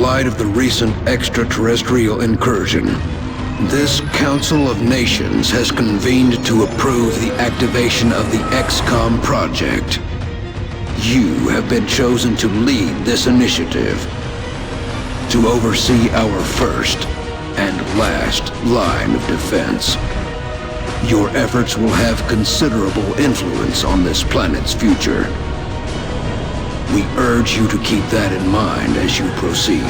light of the recent extraterrestrial incursion, this Council of Nations has convened to approve the activation of the XCOM project. You have been chosen to lead this initiative, to oversee our first and last line of defense. Your efforts will have considerable influence on this planet's future. We urge you to keep that in mind as you proceed.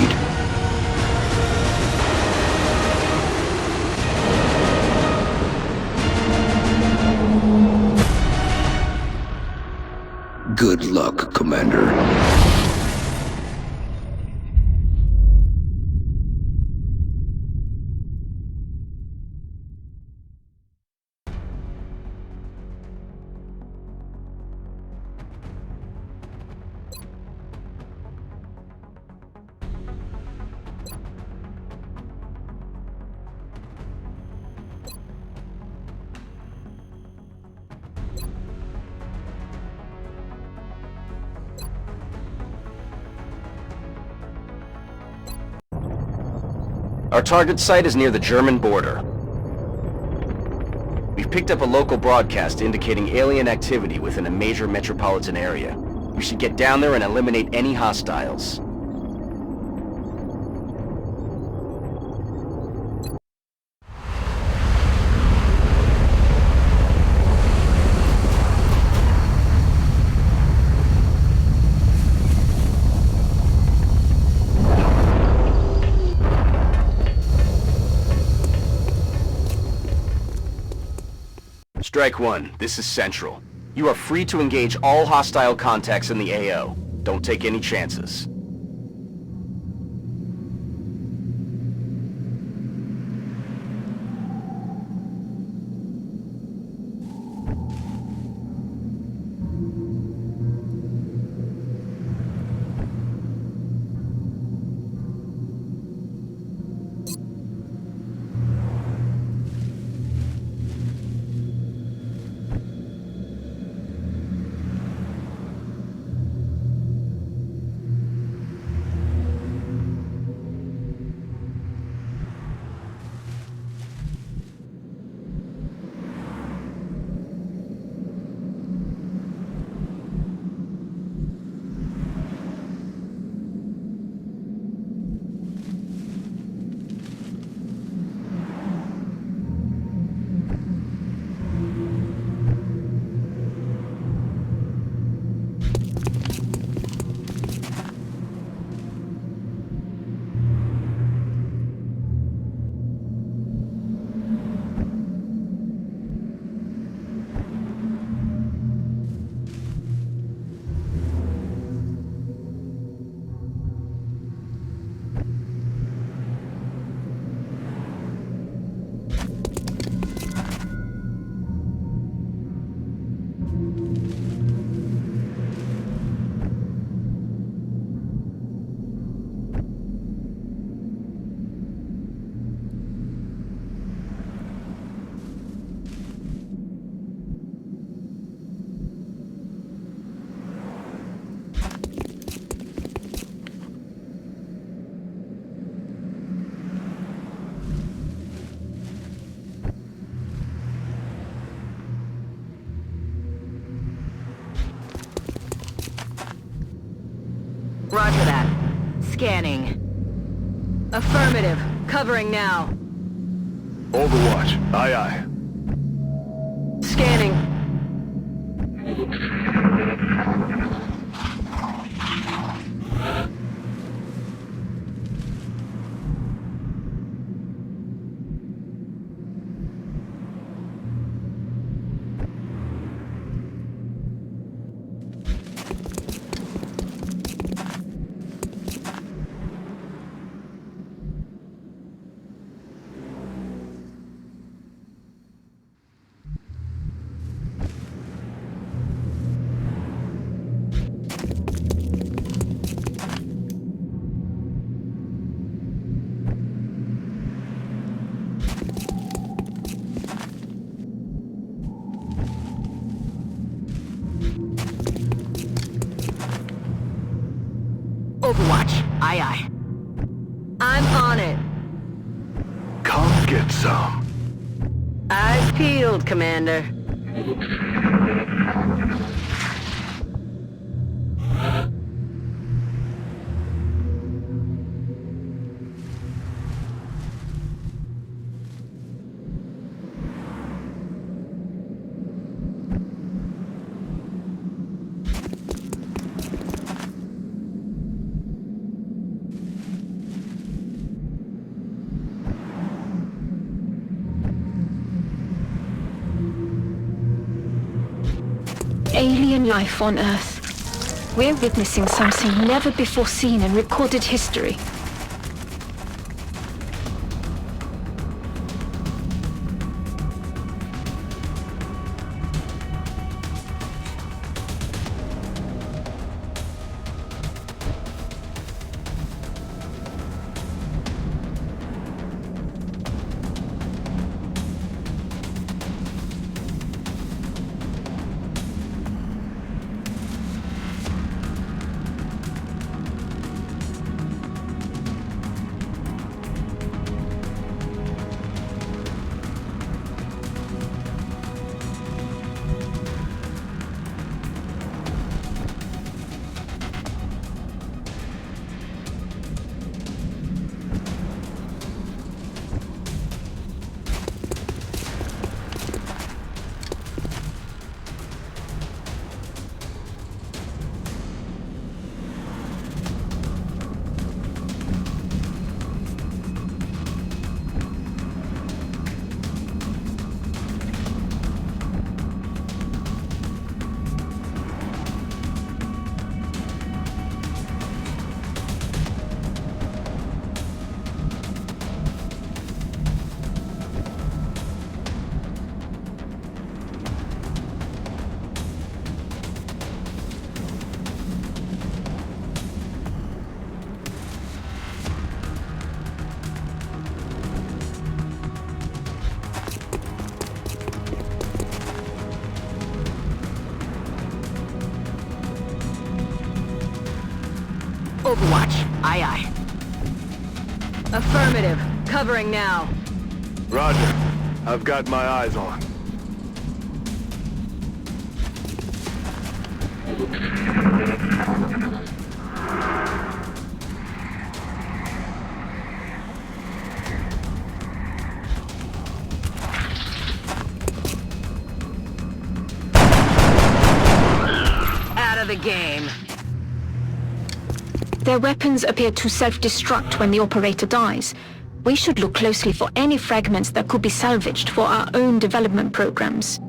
Good luck, Commander. Our target site is near the German border. We've picked up a local broadcast indicating alien activity within a major metropolitan area. We should get down there and eliminate any hostiles. Strike One, this is Central. You are free to engage all hostile contacts in the AO. Don't take any chances. Roger that. Scanning. Affirmative. Covering now. Overwatch. Aye, aye. Scanning. Overwatch. Aye, aye. I'm on it. Come get some. Eyes peeled, Commander. Alien life on Earth. We're witnessing something never before seen in recorded history. Overwatch. Aye, aye. Affirmative. Covering now. Roger. I've got my eyes on. Out of the game. Their weapons appear to self-destruct when the operator dies. We should look closely for any fragments that could be salvaged for our own development programs.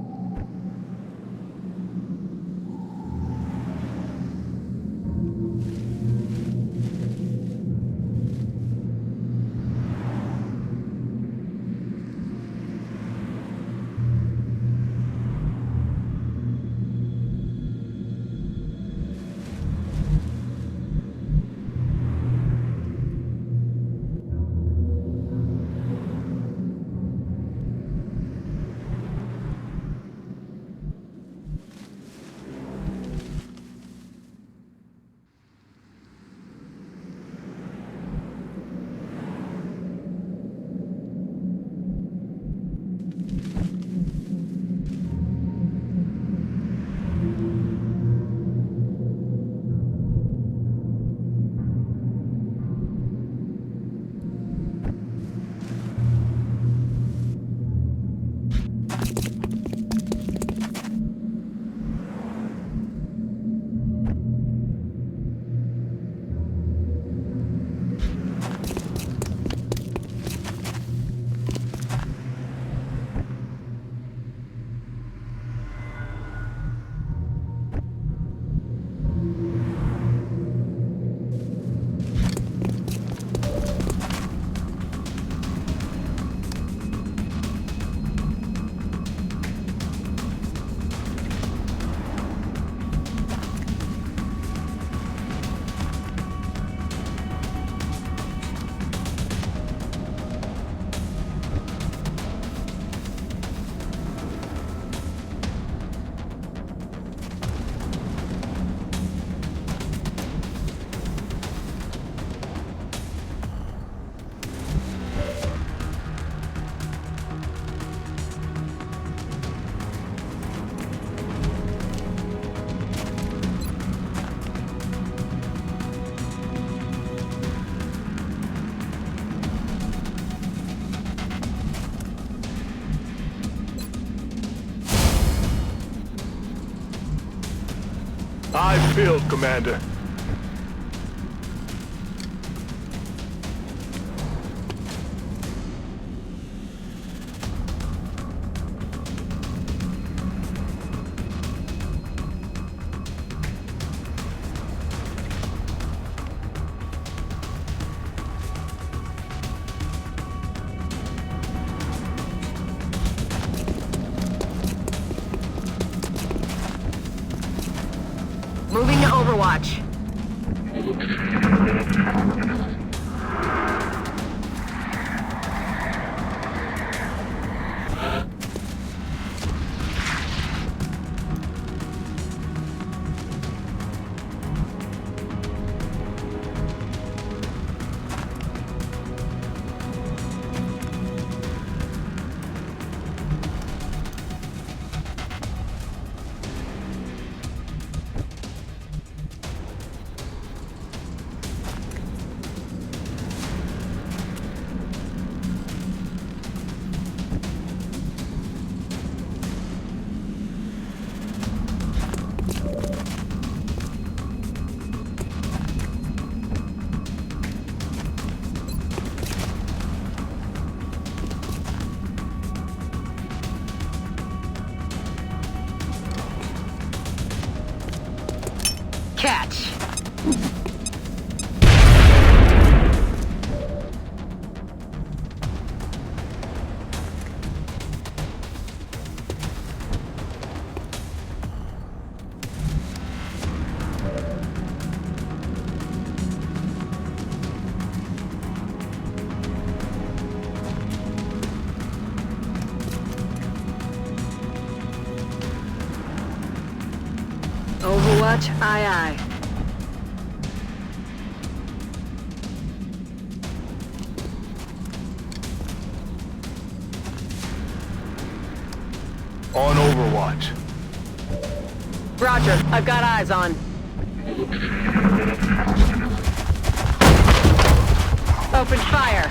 Eyes peeled, Commander. Moving to Overwatch. Catch. Overwatch, aye aye. On Overwatch. Roger, I've got eyes on. Open fire.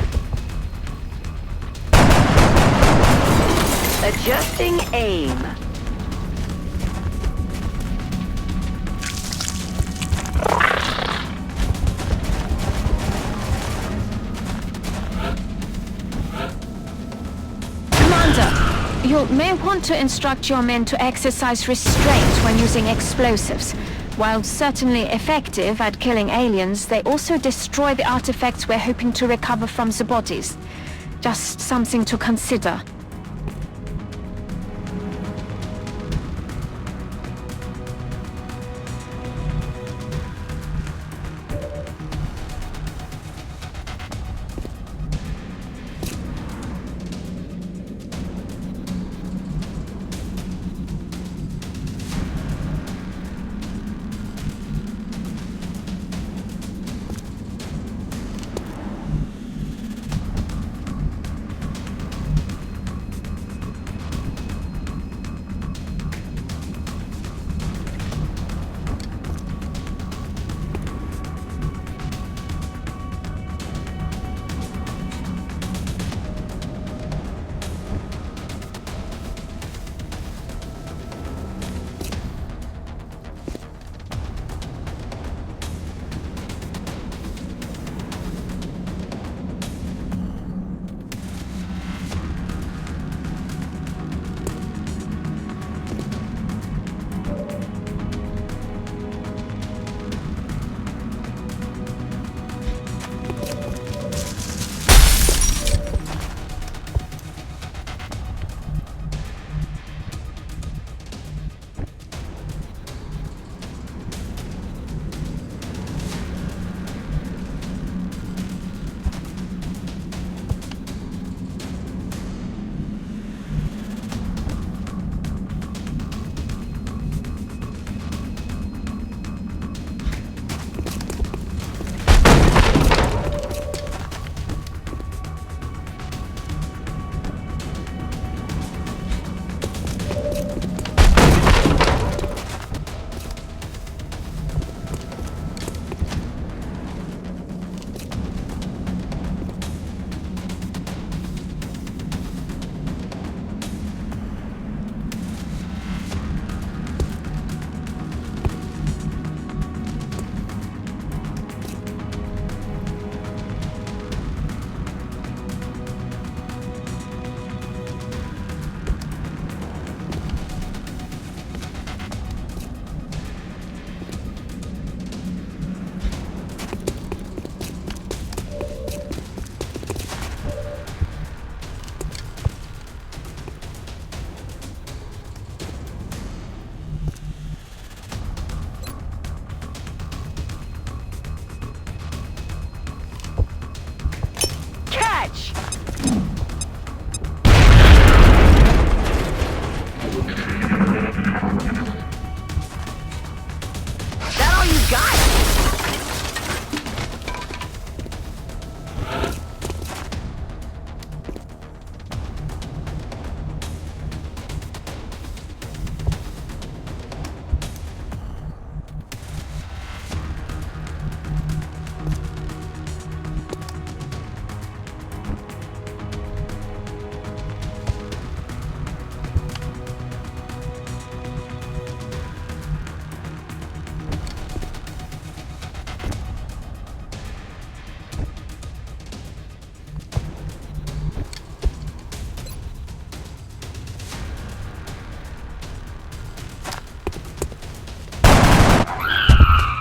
Adjusting aim. You may want to instruct your men to exercise restraint when using explosives. While certainly effective at killing aliens, they also destroy the artifacts we're hoping to recover from the bodies. Just something to consider.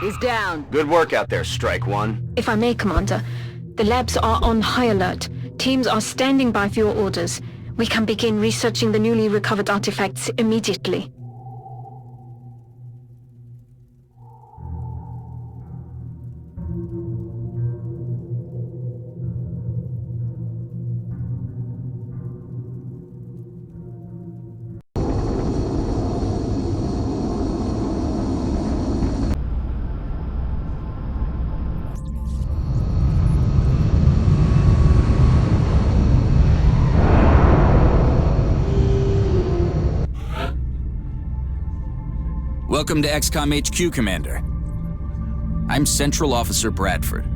He's down. Good work out there, Strike One. If I may, Commander, the labs are on high alert. Teams are standing by for your orders. We can begin researching the newly recovered artifacts immediately. Welcome to XCOM HQ, Commander. I'm Central Officer Bradford.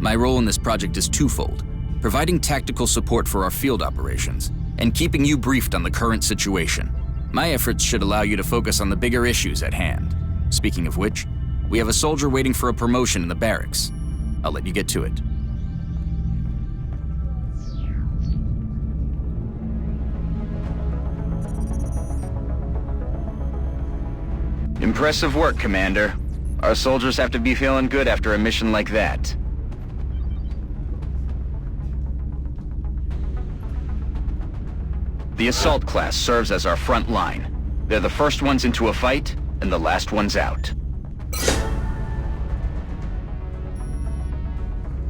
My role in this project is twofold: providing tactical support for our field operations, and keeping you briefed on the current situation. My efforts should allow you to focus on the bigger issues at hand. Speaking of which, we have a soldier waiting for a promotion in the barracks. I'll let you get to it. Impressive work, Commander. Our soldiers have to be feeling good after a mission like that. The assault class serves as our front line. They're the first ones into a fight, and the last ones out.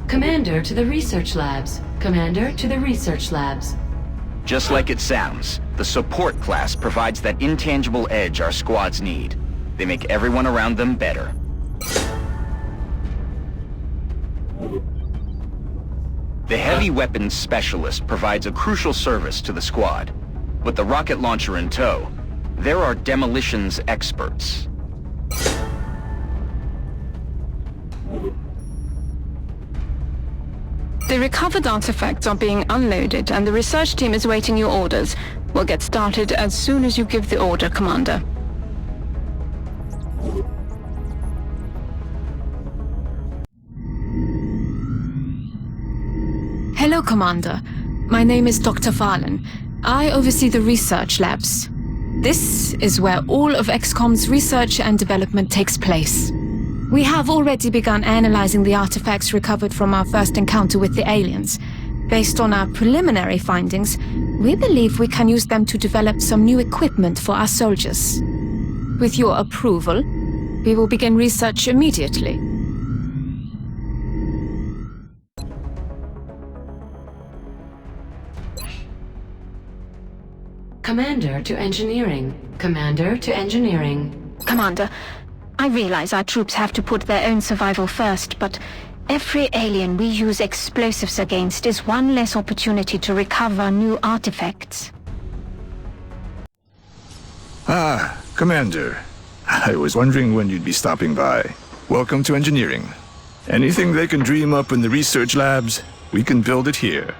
Commander to the research labs. Commander to the research labs. Just like it sounds, the support class provides that intangible edge our squads need. They make everyone around them better. The heavy weapons specialist provides a crucial service to the squad. With the rocket launcher in tow, there are demolitions experts. The recovered artifacts are being unloaded and the research team is waiting your orders. We'll get started as soon as you give the order, Commander. Hello, Commander. My name is Dr. Valen. I oversee the research labs. This is where all of XCOM's research and development takes place. We have already begun analyzing the artifacts recovered from our first encounter with the aliens. Based on our preliminary findings, we believe we can use them to develop some new equipment for our soldiers. With your approval, we will begin research immediately. Commander to engineering. Commander to engineering. Commander, I realize our troops have to put their own survival first, but every alien we use explosives against is one less opportunity to recover new artifacts. Ah, Commander. I was wondering when you'd be stopping by. Welcome to engineering. Anything they can dream up in the research labs, we can build it here.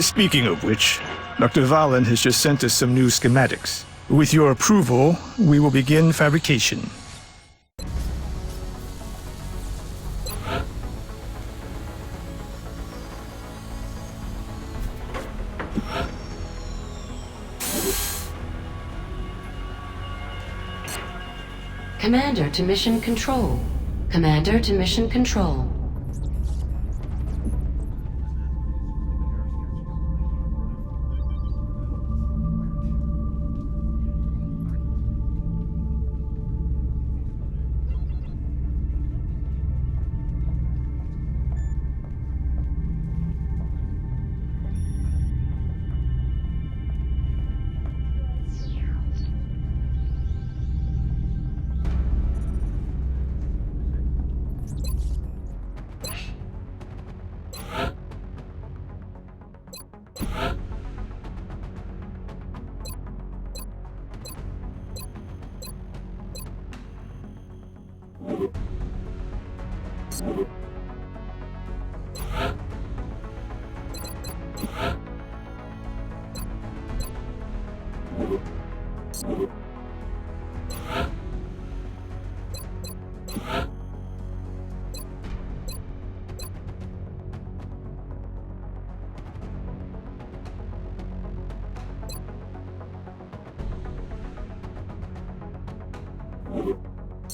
Speaking of which, Dr. Valen has just sent us some new schematics. With your approval, we will begin fabrication. Commander to mission control. Commander to mission control.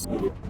You